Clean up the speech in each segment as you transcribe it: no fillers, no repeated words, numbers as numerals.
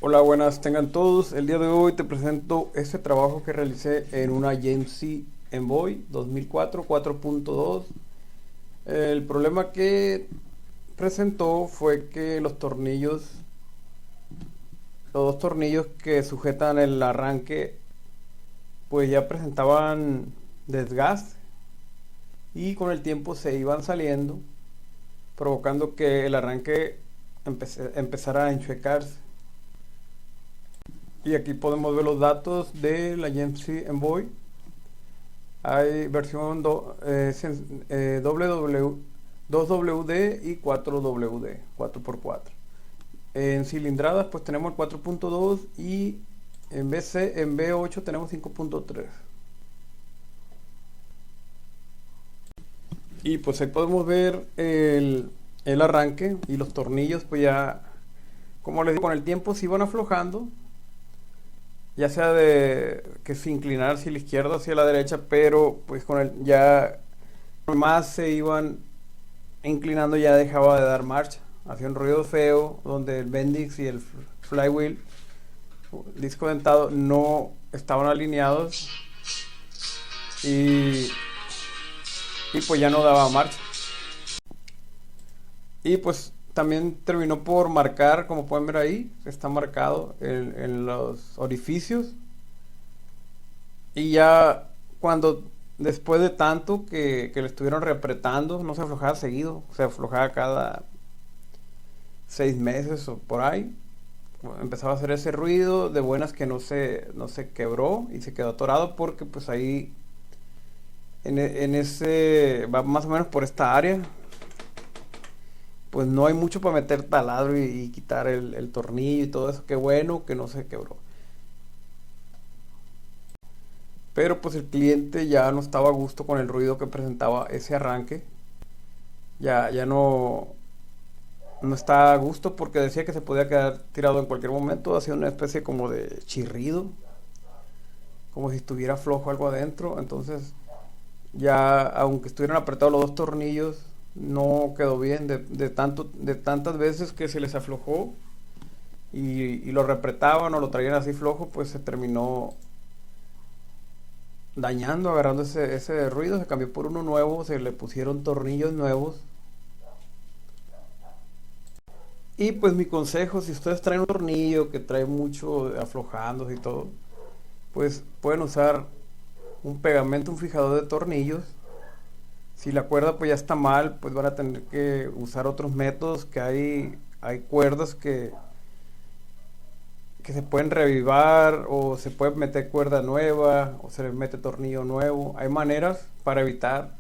Hola, buenas tengan todos. El día de hoy te presento este trabajo que realicé en una GMC Envoy 2004 4.2. El problema que presentó fue que los dos tornillos que sujetan el arranque, pues ya presentaban desgaste y con el tiempo se iban saliendo, provocando que el arranque empezara a enchuecarse. Y aquí podemos ver los datos de la GMC Envoy. Hay versión WW, 2WD y 4WD, 4x4. En cilindradas pues tenemos el 4.2 y en V8 tenemos 5.3. Y pues ahí podemos ver el arranque y los tornillos, pues ya, como les digo, con el tiempo se iban aflojando, ya sea de que se inclinara hacia la izquierda o hacia la derecha, pero pues con el ya más se iban inclinando, ya dejaba de dar marcha, hacía un ruido feo donde el Bendix y el flywheel, disco dentado, no estaban alineados y, y pues ya no daba marcha. Y pues también terminó por marcar, como pueden ver ahí, está marcado en los orificios. Y ya cuando después de tanto que le estuvieron reapretando, no se aflojaba seguido, se aflojaba cada 6 meses o por ahí. Empezaba a hacer ese ruido de buenas que no se quebró y se quedó atorado porque pues ahí en ese va más o menos por esta área, pues no hay mucho para meter taladro y quitar el tornillo y todo eso. Qué bueno que no se quebró. Pero pues el cliente ya no estaba a gusto con el ruido que presentaba ese arranque. Ya no está a gusto porque decía que se podía quedar tirado en cualquier momento. Hacía una especie como de chirrido, como si estuviera flojo algo adentro. Entonces ya, aunque estuvieran apretados los dos tornillos, no quedó bien de tantas veces que se les aflojó y lo repretaban o lo traían así flojo, pues se terminó dañando, agarrando ese ruido. Se cambió por uno nuevo, se le pusieron tornillos nuevos. Y pues mi consejo, si ustedes traen un tornillo que trae mucho aflojándose y todo, pues pueden usar un pegamento, un fijador de tornillos. Si la cuerda pues ya está mal, pues van a tener que usar otros métodos, que hay cuerdas que se pueden reavivar, o se puede meter cuerda nueva o se le mete tornillo nuevo. Hay maneras para evitar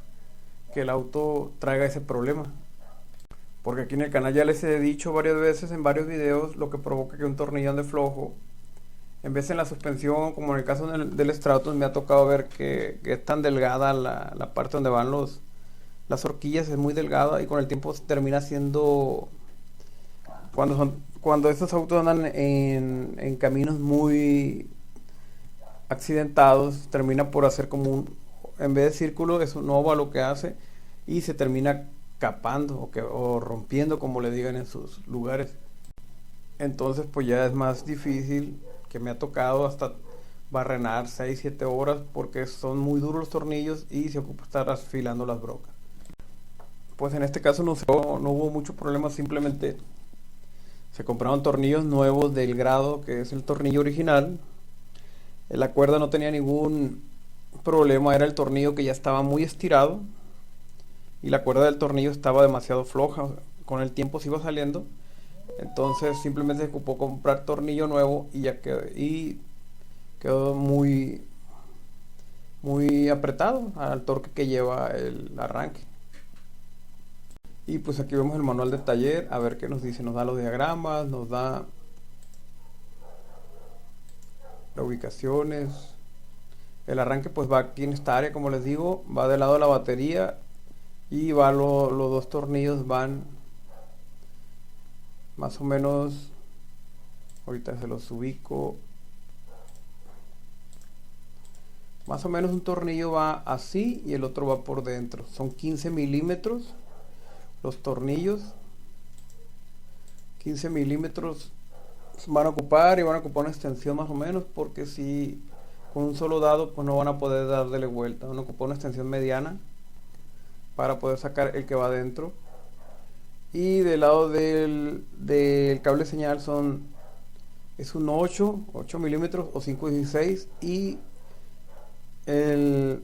que el auto traiga ese problema. Porque aquí en el canal ya les he dicho varias veces en varios videos lo que provoca que un tornillo ande flojo. En vez en la suspensión, como en el caso del Stratos, me ha tocado ver que es tan delgada la parte donde van las horquillas, es muy delgada y con el tiempo termina siendo, cuando estos autos andan en caminos muy accidentados, termina por hacer como en vez de círculo, es un óvalo que hace y se termina capando o rompiendo, como le digan en sus lugares. Entonces pues ya es más difícil, que me ha tocado hasta barrenar 6 7 horas porque son muy duros los tornillos y se ocupa estar afilando las brocas. Pues en este caso no hubo mucho problema, simplemente se compraron tornillos nuevos del grado que es el tornillo original. La cuerda no tenía ningún problema, era el tornillo que ya estaba muy estirado y la cuerda del tornillo estaba demasiado floja, con el tiempo se iba saliendo. Entonces simplemente se ocupó comprar tornillo nuevo y ya quedó muy apretado al torque que lleva el arranque. Y pues aquí vemos el manual de taller, a ver qué nos dice. Nos da los diagramas, nos da las ubicaciones. El arranque pues va aquí en esta área, como les digo, va del lado de la batería y los dos tornillos van más o menos, ahorita se los ubico, más o menos un tornillo va así y el otro va por dentro. Son 15 milímetros los tornillos, 15 milímetros van a ocupar y van a ocupar una extensión más o menos, porque si con un solo dado pues no van a poder darle vuelta, van a ocupar una extensión mediana para poder sacar el que va adentro. Y del lado del cable señal es un 8 milímetros o 5,16, y el,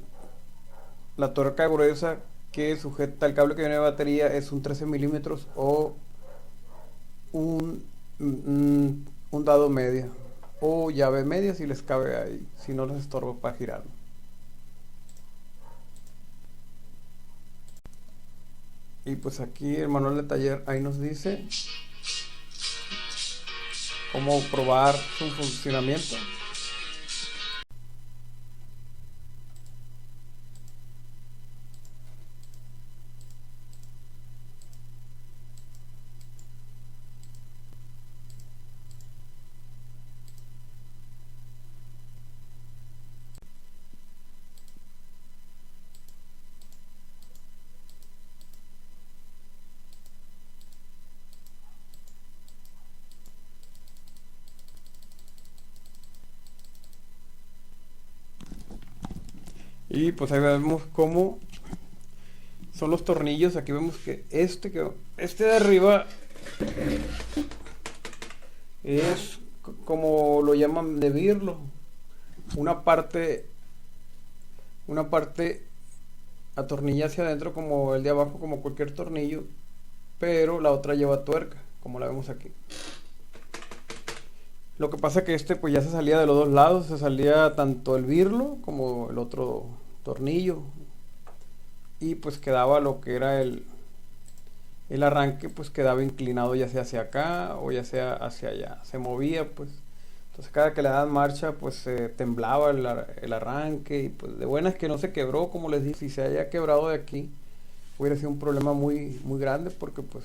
la tuerca gruesa que sujeta el cable que viene de batería es un 13 milímetros o un, un dado media o llave media si les cabe ahí, si no les estorba para girarlo. Y pues aquí el manual de taller ahí nos dice cómo probar su funcionamiento. Y pues ahí vemos cómo son los tornillos. Aquí vemos que este de arriba es como lo llaman de birlo. Una parte, una parte atornilla hacia adentro como el de abajo, como cualquier tornillo, pero la otra lleva tuerca, como la vemos aquí. Lo que pasa que este pues ya se salía de los dos lados, se salía tanto el birlo como el otro tornillo, y pues quedaba lo que era el arranque, pues quedaba inclinado ya sea hacia acá o ya sea hacia allá, se movía pues. Entonces cada que le daban marcha pues se temblaba el arranque, y pues de buenas que no se quebró, como les dije. Si se haya quebrado de aquí hubiera sido un problema muy, muy grande, porque pues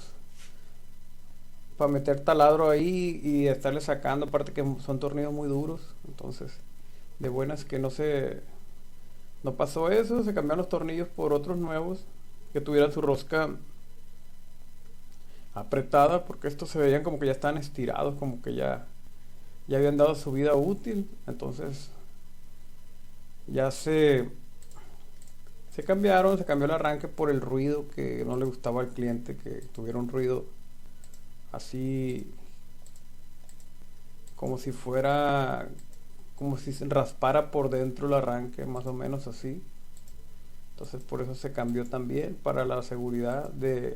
para meter taladro ahí y estarle sacando, aparte que son tornillos muy duros, entonces de buenas que no pasó eso. Se cambiaron los tornillos por otros nuevos que tuvieran su rosca apretada, porque estos se veían como que ya estaban estirados, como que ya habían dado su vida útil. Entonces ya se cambiaron, se cambió el arranque por el ruido que no le gustaba al cliente, que tuviera un ruido así como si fuera, como si se raspara por dentro el arranque, más o menos así. Entonces por eso se cambió también, para la seguridad del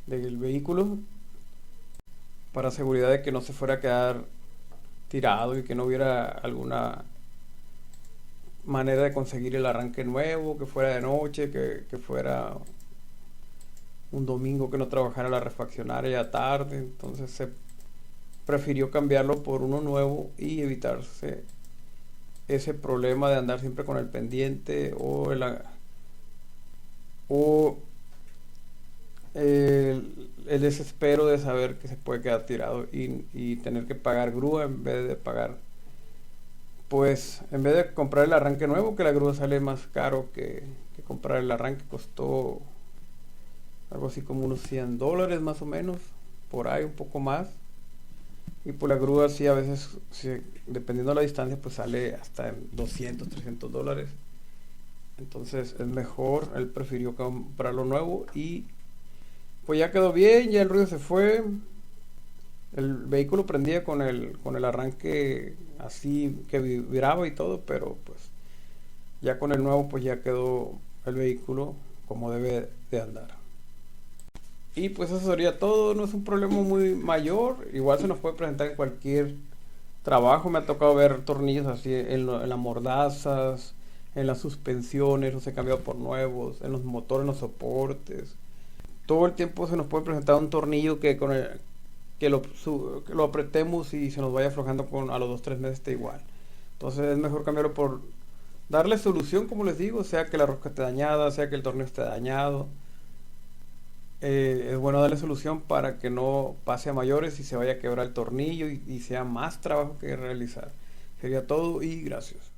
vehículo, para seguridad de que no se fuera a quedar tirado y que no hubiera alguna manera de conseguir el arranque nuevo, que fuera de noche, que fuera un domingo que no trabajara la refaccionaria tarde. Entonces se prefirió cambiarlo por uno nuevo y evitarse ese problema de andar siempre con el pendiente o el desespero de saber que se puede quedar tirado y tener que pagar grúa en vez de pagar, pues en vez de comprar el arranque nuevo, que la grúa sale más caro que comprar el arranque. Costó algo así como unos $100 más o menos, por ahí un poco más. Y por la grúa sí, a veces dependiendo de la distancia pues sale hasta en $200, $300. Entonces es mejor, él prefirió comprarlo nuevo, y pues ya quedó bien, ya el ruido se fue. El vehículo prendía con el arranque así que vibraba y todo, pero pues ya con el nuevo pues ya quedó el vehículo como debe de andar. Y pues eso sería todo, no es un problema muy mayor, igual se nos puede presentar en cualquier trabajo. Me ha tocado ver tornillos así en las mordazas, en las suspensiones, los he cambiado por nuevos, en los motores, en los soportes. Todo el tiempo se nos puede presentar un tornillo que lo apretemos y se nos vaya aflojando a los 2 o 3 meses está igual. Entonces es mejor cambiarlo por darle solución, como les digo, sea que la rosca esté dañada, sea que el tornillo esté dañado. Es bueno darle solución para que no pase a mayores y se vaya a quebrar el tornillo y sea más trabajo que realizar. Sería todo y gracias.